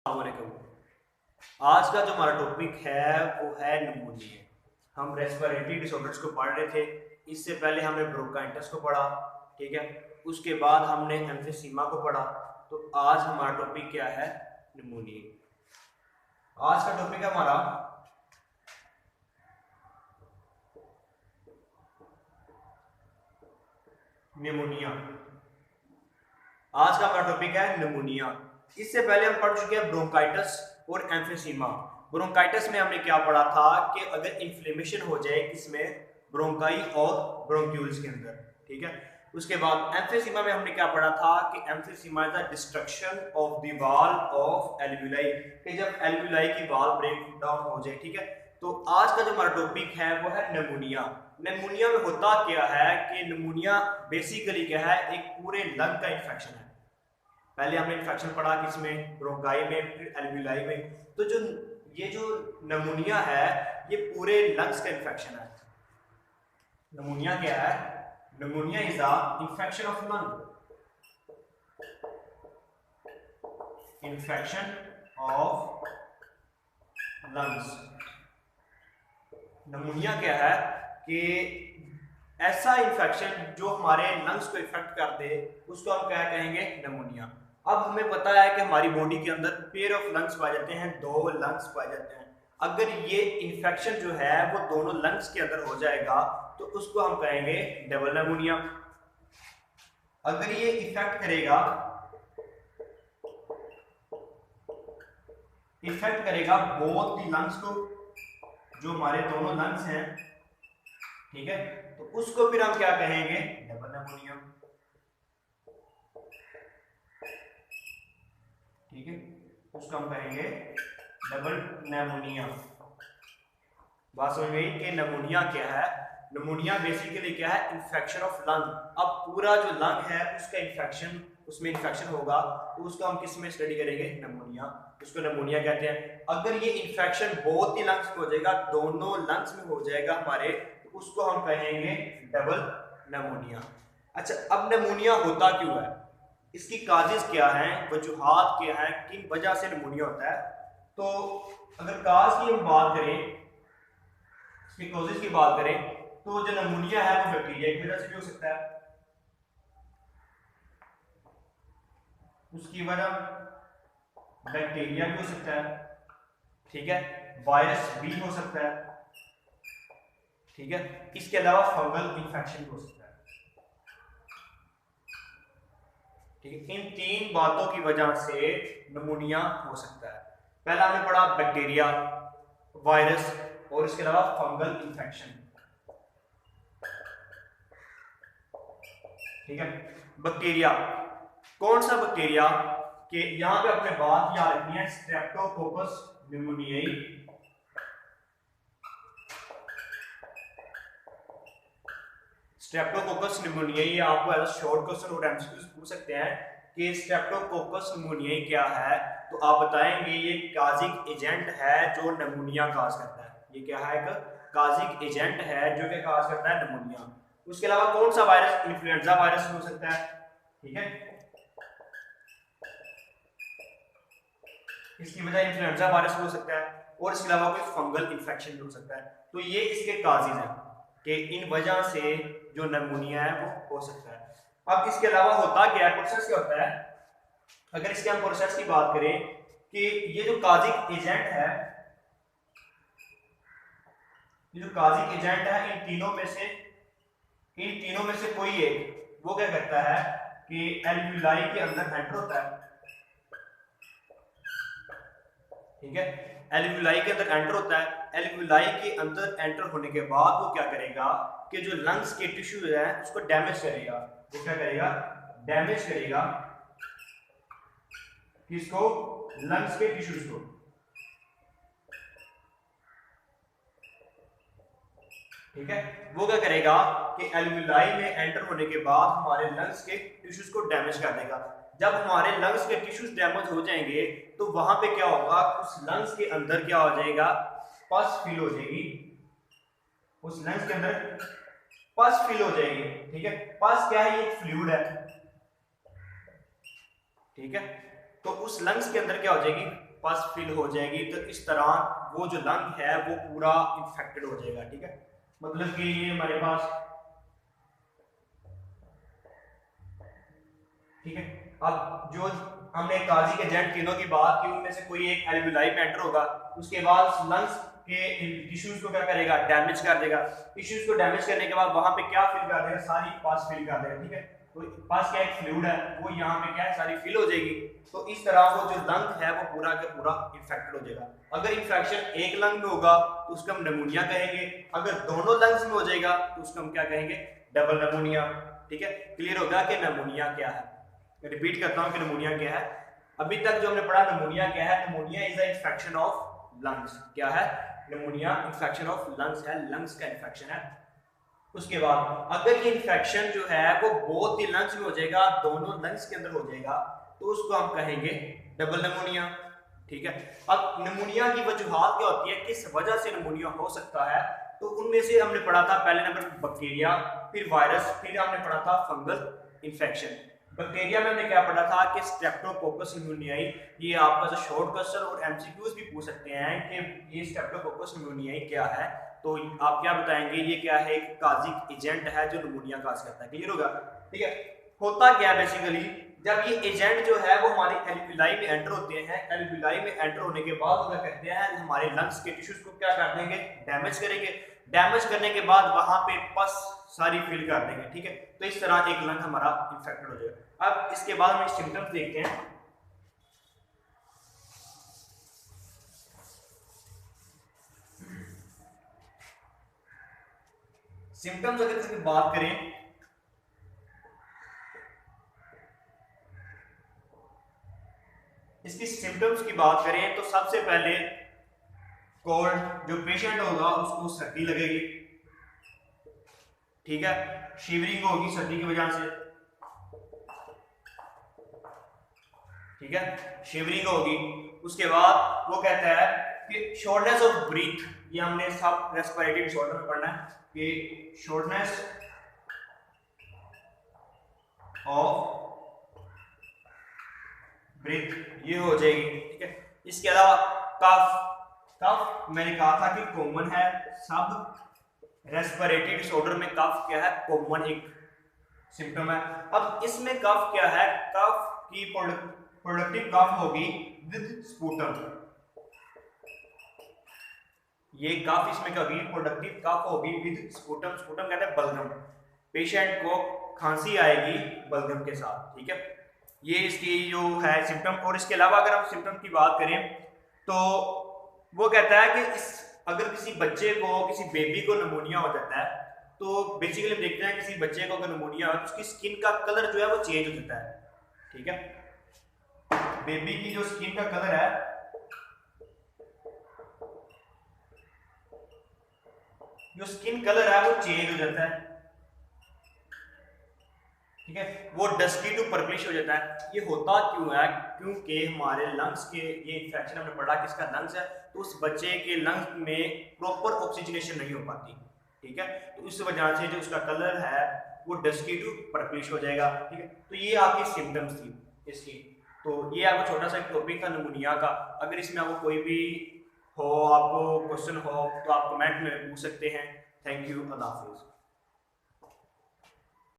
अस्सलामुअलैकुम। आज का जो हमारा टॉपिक है वो है निमोनिया। हम रेस्पिरेटरी डिसऑर्डर्स को पढ़ रहे थे। इससे पहले हमने ब्रोंकाइटिस को पढ़ा, ठीक है। उसके बाद हमने एम्फिसीमा को पढ़ा। तो आज हमारा टॉपिक क्या है? निमोनिया। आज का टॉपिक है हमारा निमोनिया। आज का हमारा टॉपिक है निमोनिया। इससे पहले हम पढ़ चुके हैं ब्रोंकाइटिस और एम्फिसीमा। ब्रोंकाइटिस में हमने क्या पढ़ा था कि अगर इन्फ्लेमेशन हो जाए किसमें, ब्रोंकाई और ब्रोंक्यूल्स के अंदर, ठीक है। उसके बाद एम्फिसीमा में हमने क्या पढ़ा था कि emphysema is the destruction of the wall of alveoli, कि जब एल्वियोलाई की वॉल ब्रेक डाउन हो जाए, ठीक है। तो आज का जो हमारा टॉपिक है वो है निमोनिया। निमोनिया में होता क्या है कि निमोनिया बेसिकली क्या है, एक पूरे लंग का इन्फेक्शन है। पहले हमने इन्फेक्शन पढ़ा किसमें, ब्रोंकाई में, फिर एल्वियोलाई में। तो जो ये जो निमोनिया है ये पूरे लंग्स का इन्फेक्शन है। निमोनिया क्या है? Pneumonia is a infection of lung, infection of lungs. Pneumonia क्या है कि ऐसा इन्फेक्शन जो हमारे लंग्स को इफेक्ट कर दे, उसको हम क्या कहेंगे? निमोनिया। अब हमें पता है कि हमारी बॉडी के अंदर पेयर ऑफ लंग्स पाए जाते हैं, 2 लंग्स पाए जाते हैं। अगर ये इन्फेक्शन जो है वो दोनों लंग्स के अंदर हो जाएगा तो उसको हम कहेंगे डबल निमोनिया। अगर ये इफेक्ट करेगा बोथ दी लंग्स को, जो हमारे दोनों लंग्स हैं, ठीक है, तो उसको फिर हम क्या कहेंगे? डबल निमोनिया, ठीक है। उसको हम कहेंगे डबल निमोनिया। बात समझ गई कि निमोनिया क्या है? निमोनिया बेसिकली क्या है? Infection of lung. अब पूरा जो लंग है उसका इन्फेक्शन, उसमें इन्फेक्शन होगा तो उसको हम किस में स्टडी करेंगे? निमोनिया। उसको निमोनिया कहते हैं। अगर ये इन्फेक्शन बहुत ही लंग्स में हो जाएगा, दोनों लंग्स में हो जाएगा हमारे, तो उसको हम कहेंगे डबल निमोनिया। अच्छा, अब निमोनिया होता क्यों है, इसकी काजेस क्या हैं, वजूहात क्या हैं, किन वजह से निमोनिया होता है? तो अगर काज की हम बात करें, इसकी कॉजेस की बात करें, तो जो निमोनिया है वो बैक्टीरिया की वजह से भी हो सकता है। उसकी वजह बैक्टीरिया भी हो सकता है, ठीक है। वायरस भी हो सकता है, ठीक है। इसके अलावा फंगल इन्फेक्शन भी हो सकता है, ठीक है। इन 3 बातों की वजह से निमोनिया हो सकता है। पहला हमने पढ़ा बैक्टीरिया, वायरस और इसके अलावा फंगल इन्फेक्शन, ठीक है। बैक्टीरिया, कौन सा बैक्टीरिया? कि यहां पे अपने बात याद रखनी है, स्ट्रेप्टोकोकस निमोनियाई। स्ट्रेप्टोकोकस निमोनियाई आपको एज शॉर्ट क्वेश्चन और एमसीक्यूज पूछ सकते हैं कि स्ट्रेप्टोकोकस निमोनियाई क्या है। तो आप बताएंगे ये काजिक एजेंट है जो निमोनिया काज करता है। ये क्या है? एक काजिक एजेंट है जो कि काज करता है निमोनिया। उसके अलावा कौन सा वायरस? इन्फ्लुएंजा वायरस हो सकता है, ठीक है। इसकी वजह इन्फ्लुएंजा वायरस हो सकता है, और इसके अलावा कोई फंगल इन्फेक्शन भी हो सकता है। तो ये इसके काजेज हैं कि इन वजह से जो निमोनिया है वो हो सकता है। अब इसके अलावा होता क्या है, प्रोसेस क्या होता है? अगर इसके हम प्रोसेस की बात करें कि ये जो काजिक एजेंट है, ये जो काजिक एजेंट है, इन तीनों में से कोई एक वो क्या करता है कि एल्वियोलाई के अंदर एंटर होता है, ठीक है। एल्वियोलाई के अंदर एंटर होता है। एल्वियोलाई के अंदर एंटर होने के बाद वो क्या करेगा कि जो लंग्स के टिश्यूज है उसको डैमेज करेगा। वो क्या करेगा? डैमेज करेगा किसको? लंग्स के टिश्यूज को, ठीक है। वो क्या करेगा कि एल्वियोलाई में एंटर होने के बाद हमारे लंग्स के टिश्यूज को डैमेज कर देगा। जब हमारे लंग्स के टिश्यूज डैमेज हो जाएंगे तो वहां पे क्या होगा, उस लंग्स के अंदर क्या हो जाएगा? पस फिल हो जाएगी। उस लंग्स के अंदर पस फिल हो जाएगी, ठीक है। पस क्या है? ये फ्लूइड है, ठीक है। तो उस लंग्स के अंदर क्या हो जाएगी? पस फिल हो जाएगी तो इस तरह वो जो लंग है वो पूरा इन्फेक्टेड हो जाएगा। ठीक है, मतलब कि ये हमारे पास, ठीक है। अब जो हमने काजी के जेंट तीनों की बात की, उनमें से कोई एक एल्वियोलाई में एंटर होगा, उसके बाद लंग्स के टिश्यूज को क्या करेगा, डैमेज कर देगा। टिश्यूज को डैमेज करने के बाद वहां पे क्या फिल कर देगा, सारी पास फिल कर देगा। ठीक है, तो पास क्या एक फ्लूइड है, वो यहाँ पे क्या है, सारी फिल हो जाएगी। तो इस तरह वो जो लंग है वो पूरा का पूरा इन्फेक्टेड हो जाएगा। अगर इन्फेक्शन एक लंग में होगा तो उसको हम निमोनिया कहेंगे, अगर दोनों लंग्स में हो जाएगा तो उसको हम क्या कहेंगे, डबल निमोनिया। ठीक है, क्लियर होगा कि निमोनिया क्या है। रिपीट करता हूं कि निमोनिया क्या है। अभी तक जो हमने पढ़ा निमोनिया क्या है, pneumonia is a infection of lungs. क्या है, निमोनिया इन्फेक्शन ऑफ लंग्स है, लंग्स का इन्फेक्शन है। उसके बाद अगर ये इन्फेक्शन जो है वो बोथ ही लंग्स में हो जाएगा, दोनों लंग्स के अंदर हो जाएगा, तो उसको हम कहेंगे डबल निमोनिया। ठीक है, अब निमोनिया की वजूहात क्या होती है, किस वजह से निमोनिया हो सकता है, तो उनमें से हमने पढ़ा था पहले नंबर बैक्टीरिया, फिर वायरस, फिर हमने पढ़ा था फंगल इन्फेक्शन। बैक्टीरिया में हमने क्या पढ़ा था कि स्ट्रेप्टोकोकस निमोनियाई, ये आपका जो शॉर्ट क्वेश्चन और एमसीक्यूज भी पूछ सकते हैं कि ये स्ट्रेप्टोकोकस निमोनियाई क्या है, तो आप क्या बताएंगे, ये क्या है, एक काजिक एजेंट है जो निमोनिया काज करता है। क्लियर होगा। ठीक है, होता क्या है बेसिकली, जब ये एजेंट जो है वो हमारे एल्वियोलाई में एंटर होते हैं, एल्वियोलाई में एंटर होने के बाद वो क्या करते हैं, हमारे लंग्स के टिश्यूज को क्या कर देंगे, डैमेज करेंगे। डैमेज करने के बाद वहां पे पस सारी फिल कर देंगे। ठीक है, तो इस तरह एक लंग हमारा इन्फेक्टेड हो जाएगा। अब इसके बाद हम सिम्टम्स देखते हैं। सिम्टम्स अगर इसकी बात करें, इसकी सिम्टम्स की बात करें तो सबसे पहले कोल्ड, जो पेशेंट होगा उसको सर्दी लगेगी। ठीक है, शिवरिंग होगी सर्दी की वजह से। ठीक है, शिवरिंग होगी। उसके बाद वो कहता है कि शॉर्टनेस ऑफ ब्रीथ, ये हमने सब रेस्पिरेटरी डिसऑर्डर में पढ़ना है कि शॉर्टनेस ऑफ ब्रीथ ये हो जाएगी। ठीक है, इसके अलावा कफ, कफ मैंने कहा था कि कॉमन है, सब रेस्पिरेटरी डिसऑर्डर में कफ क्या है, कॉमन एक सिम्टम है। अब इसमें कफ क्या है, कफ की प्रोडक्टिव कफ होगी विद स्पूटम। ये कफ इसमें क्या होगी, प्रोडक्टिव कफ होगी विद स्पूटम। स्पूटम कहते हैं बलगम, पेशेंट को खांसी आएगी बलगम के साथ। ठीक है, ये इसकी जो है सिम्टम। और इसके अलावा अगर हम सिम्टम की बात करें तो वो कहता है कि अगर किसी बच्चे को, किसी बेबी को निमोनिया हो जाता है, तो बेसिकली हम देखते हैं किसी बच्चे को अगर निमोनिया हो तो उसकी स्किन का कलर जो है वो चेंज हो जाता है। ठीक है, बेबी की जो स्किन का कलर है, जो स्किन कलर है वो चेंज हो जाता है। ठीक है, वो डस्की टू पर्पलिश हो जाता है। ये होता क्यों है, क्योंकि हमारे लंग्स के, ये इन्फेक्शन हमने पढ़ा किसका, लंग्स है, तो उस बच्चे के लंग्स में प्रॉपर ऑक्सीजनेशन नहीं हो पाती। ठीक है, तो इस वजह से जो उसका कलर है वो डस्की टू पर्पलिश हो जाएगा। ठीक है, तो ये आपकी सिम्टम्स थी इसकी। तो ये आपको छोटा सा एक टॉपिक था निमोनिया का। अगर इसमें आपको कोई भी हो, आपको क्वेश्चन हो तो आप कमेंट में पूछ सकते हैं। थैंक यू, अल्लाह हाफिज़।